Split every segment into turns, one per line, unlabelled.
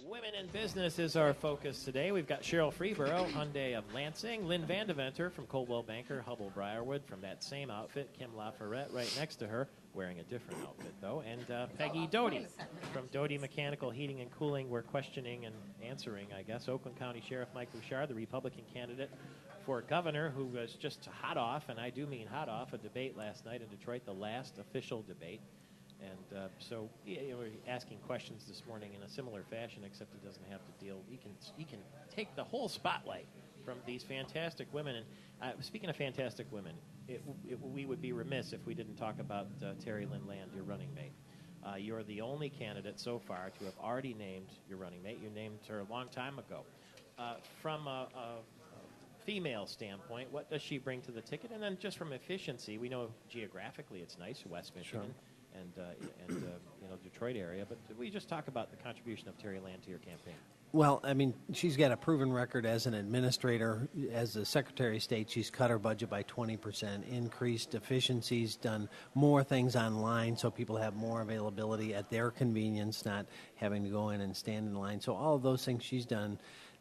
Women in Business is our focus today. We've got Cheryl Freeborough, Hyundai of Lansing, Lynn Vandeventer from Coldwell Banker, Hubble Briarwood from that same outfit, Kim LaFerrette right next to her, wearing a different outfit though, and Peggy Doty from Doty Mechanical Heating and Cooling. We're questioning and answering, I guess, Oakland County Sheriff Mike Bouchard, the Republican candidate for governor, who was just hot off, and I do mean hot off, a debate last night in Detroit, the last official debate. And so we're asking questions this morning in a similar fashion, except he doesn't have to deal. He can take the whole spotlight from these fantastic women. And speaking of fantastic women, we would be remiss if we didn't talk about Terry Lynn Land, your running mate. You're the only candidate so far to have already named your running mate. You named her a long time ago. From a female standpoint, what does she bring to the ticket? And then just from efficiency, we know geographically it's nice, West Michigan. Sure. And Detroit area, but we just talk about the contribution of Terry Land to your campaign.
Well, I mean, she's got a proven record as an administrator. As the Secretary of State, she's cut her budget by 20%, increased efficiencies, done more things online so people have more availability at their convenience, not having to go in and stand in line. So all of those things she's done.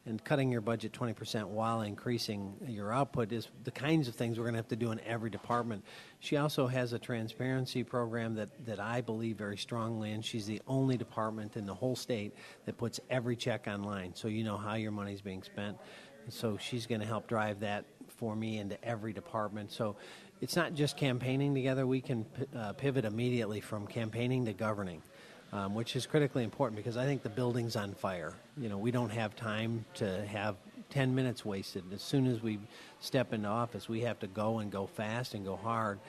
And cutting your budget 20% while increasing your output is the kinds of things we're going to have to do in every department. She also has a transparency program that I believe very strongly in. She's the only department in the whole state that puts every check online, so you know how your money's being spent. So she's going to help drive that for me into every department. So it's not just campaigning together. We can pivot immediately from campaigning to governing. Which is critically important because I think the building's on fire. You know, we don't have time to have 10 minutes wasted. As soon as we step into office, we have to go and go fast and go hard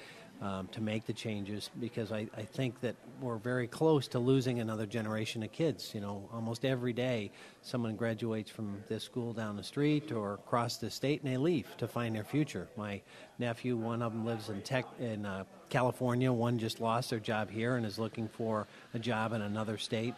to make the changes because I think that we're very close to losing another generation of kids. You know, almost every day someone graduates from this school down the street or across the state and they leave to find their future. My nephew, one of them lives in California. One just lost their job here and is looking for a job in another state.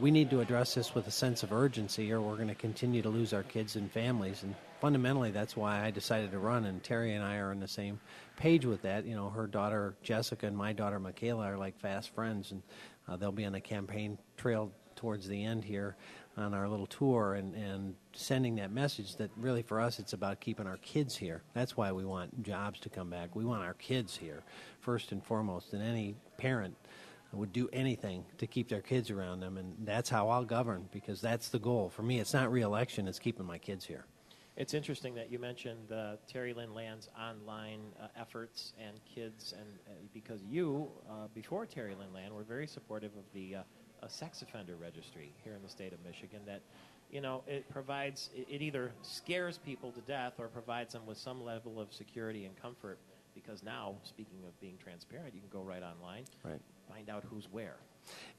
We need to address this with a sense of urgency or we're going to continue to lose our kids and families. And fundamentally, that's why I decided to run, and Terry and I are on the same page with that. You know, her daughter Jessica and my daughter Michaela are like fast friends, and they'll be on the campaign trail towards the end here on our little tour and sending that message that really for us it's about keeping our kids here. That's why we want jobs to come back. We want our kids here first and foremost, and any parent would do anything to keep their kids around them, and that's how I'll govern because that's the goal. For me, it's not re-election, it's keeping my kids here.
It's interesting that you mentioned Terry Lynn Land's online efforts and kids, and because you, before Terry Lynn Land, were very supportive of the sex offender registry here in the state of Michigan that, you know, it provides, it either scares people to death or provides them with some level of security and comfort because now, speaking of being transparent, you can go right online,
right,
find out who's where.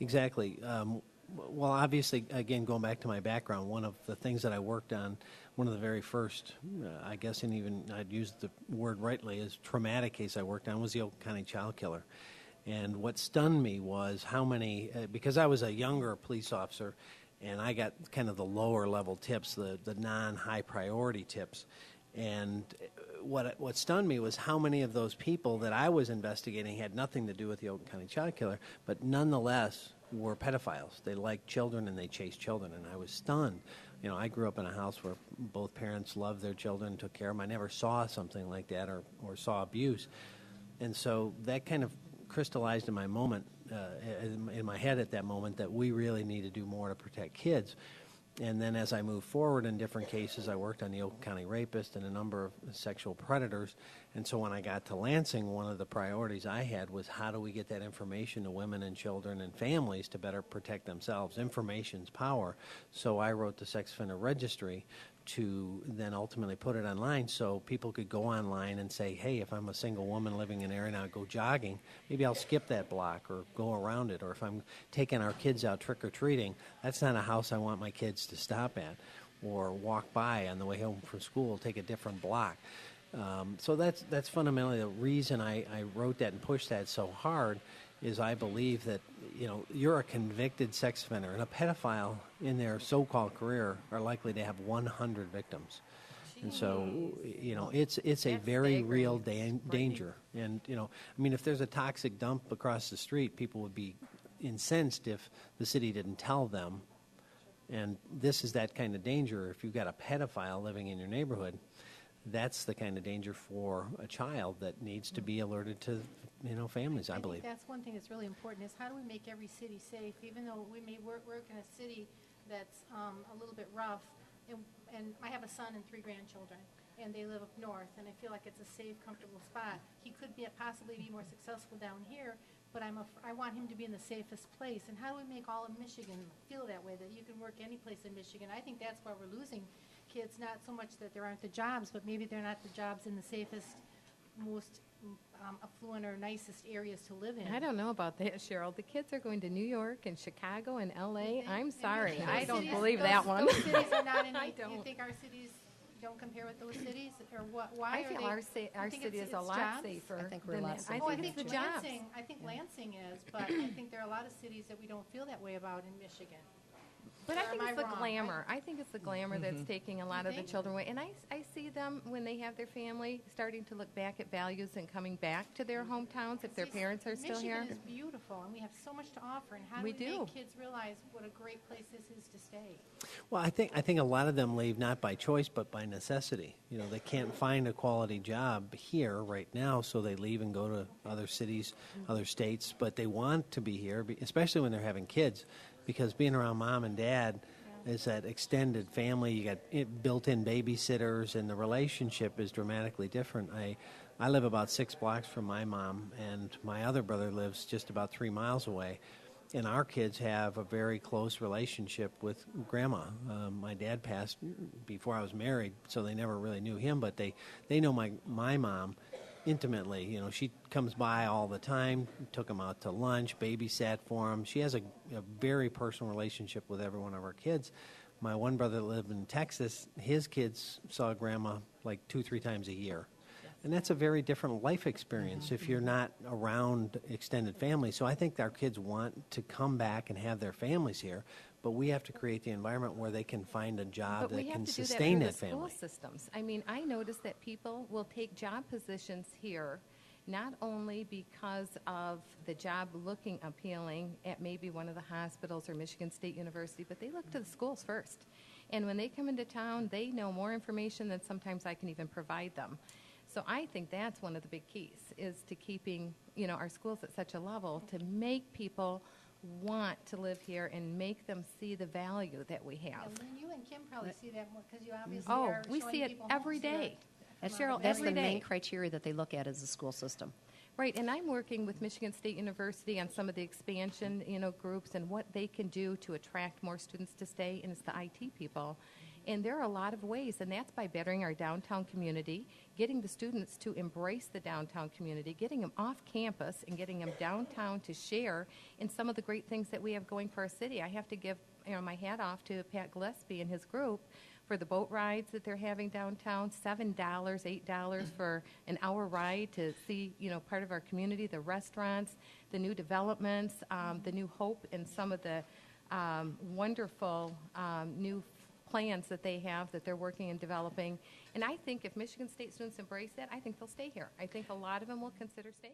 Exactly. Well, obviously, again, going back to my background, one of the things that I worked on, one of the very first, I guess, and even I'd use the word rightly, is traumatic case I worked on was the Oakland County child killer. And what stunned me was how many, because I was a younger police officer, and I got kind of the lower level tips, the non-high priority tips. And what stunned me was how many of those people that I was investigating had nothing to do with the Oakland County child killer, but nonetheless were pedophiles. They liked children and they chased children, and I was stunned. You know, I grew up in a house where both parents loved their children, took care of them. I never saw something like that or saw abuse. And so that kind of crystallized in my moment, in my head at that moment, that we really need to do more to protect kids. And then as I moved forward in different cases, I worked on the Oakland County rapist and a number of sexual predators. And so when I got to Lansing, one of the priorities I had was how do we get that information to women and children and families to better protect themselves? Information's power. So I wrote the sex offender registry to then ultimately put it online so people could go online and say, hey, if I'm a single woman living in an area and I go jogging, maybe I'll skip that block or go around it. Or if I'm taking our kids out trick-or-treating, that's not a house I want my kids to stop at or walk by on the way home from school, take a different block. So that's fundamentally the reason I wrote that and pushed that so hard is I believe that, you know, you're a convicted sex offender, and a pedophile in their so-called career are likely to have 100 victims. Jeez. And so, you know, it's a very real danger. And, you know, I mean, if there's a toxic dump across the street, people would be incensed if the city didn't tell them And this is that kind of danger. If you've got a pedophile living in your neighborhood, that's the kind of danger for a child that needs to be alerted to, families, I believe.
Think that's one thing that's really important is how do we make every city safe, even though we may work in a city that's a little bit rough. And I have a son and 3 grandchildren, and they live up north, and I feel like it's a safe, comfortable spot. He could possibly be more successful down here, but I want him to be in the safest place. And how do we make all of Michigan feel that way, that you can work any place in Michigan? I think that's why we're losing kids, not so much that there aren't the jobs, but maybe they're not the jobs in the safest, most affluent or nicest areas to live in.
I don't know about that, Cheryl. The kids are going to New York and Chicago and L.A. I'm sorry. I don't believe that one.
Those cities are not in
I
Do you
don't.
think our cities don't compare with those cities? Or why
I feel
are
our
you think
city is
it's
a lot
jobs?
safer.
I think we're
than
a lot
that.
safer.
I
think
think
it's the jobs.
Lansing is, but I think there are a lot of cities that we don't feel that way about in Michigan.
But
Or
I think
am
it's the
wrong?
glamour. I think it's the glamour that's taking a lot of the
think?
children away. And I see them, when they have their family, starting to look back at values and coming back to their hometowns if their
See,
parents are still here.
Michigan is beautiful, and we have so much to offer. And how do
We
we
do.
make kids realize what a great place this is to stay?
Well, I think a lot of them leave not by choice but by necessity. They can't find a quality job here right now, so they leave and go to other cities, other states. But they want to be here, especially when they're having kids, because being around mom and dad is that extended family. You got built-in babysitters, and the relationship is dramatically different. I live about 6 blocks from my mom, and my other brother lives just about 3 miles away. And our kids have a very close relationship with Grandma. My dad passed before I was married, so they never really knew him, but they know my mom intimately. She comes by all the time, took him out to lunch, babysat for him. She has a very personal relationship with every one of her kids. My one brother that lived in Texas, his kids saw Grandma like 2-3 times a year. And that's a very different life experience if you're not around extended family. So I think our kids want to come back and have their families here, but we have to create the environment where they can find a job
But we
that
have
can
to do that
sustain
through
that
the school
family.
systems. I mean, I notice that people will take job positions here not only because of the job looking appealing at maybe one of the hospitals or Michigan State University, but they look to the schools first. And when they come into town, they know more information than sometimes I can even provide them. So I think that's one of the big keys, is to keeping, our schools at such a level to make people want to live here and make them see the value that we have.
And you and Kim probably see that more because you obviously
Oh,
are
we
showing
see it
people
every
homes here.
day.
And Cheryl, that's the
Every
main
day.
criteria that they look at is the school system.
Right, and I'm working with Michigan State University on some of the expansion, groups and what they can do to attract more students to stay, and it's the IT people. And there are a lot of ways, and that's by bettering our downtown community, getting the students to embrace the downtown community, getting them off campus and getting them downtown to share in some of the great things that we have going for our city. I have to give my hat off to Pat Gillespie and his group for the boat rides that they're having downtown, $7, $8 for an hour ride to see, part of our community, the restaurants, the new developments, the new hope, and some of the wonderful new plans that they have that they're working and developing. And I think if Michigan State students embrace that, I think they'll stay here. I think a lot of them will consider staying.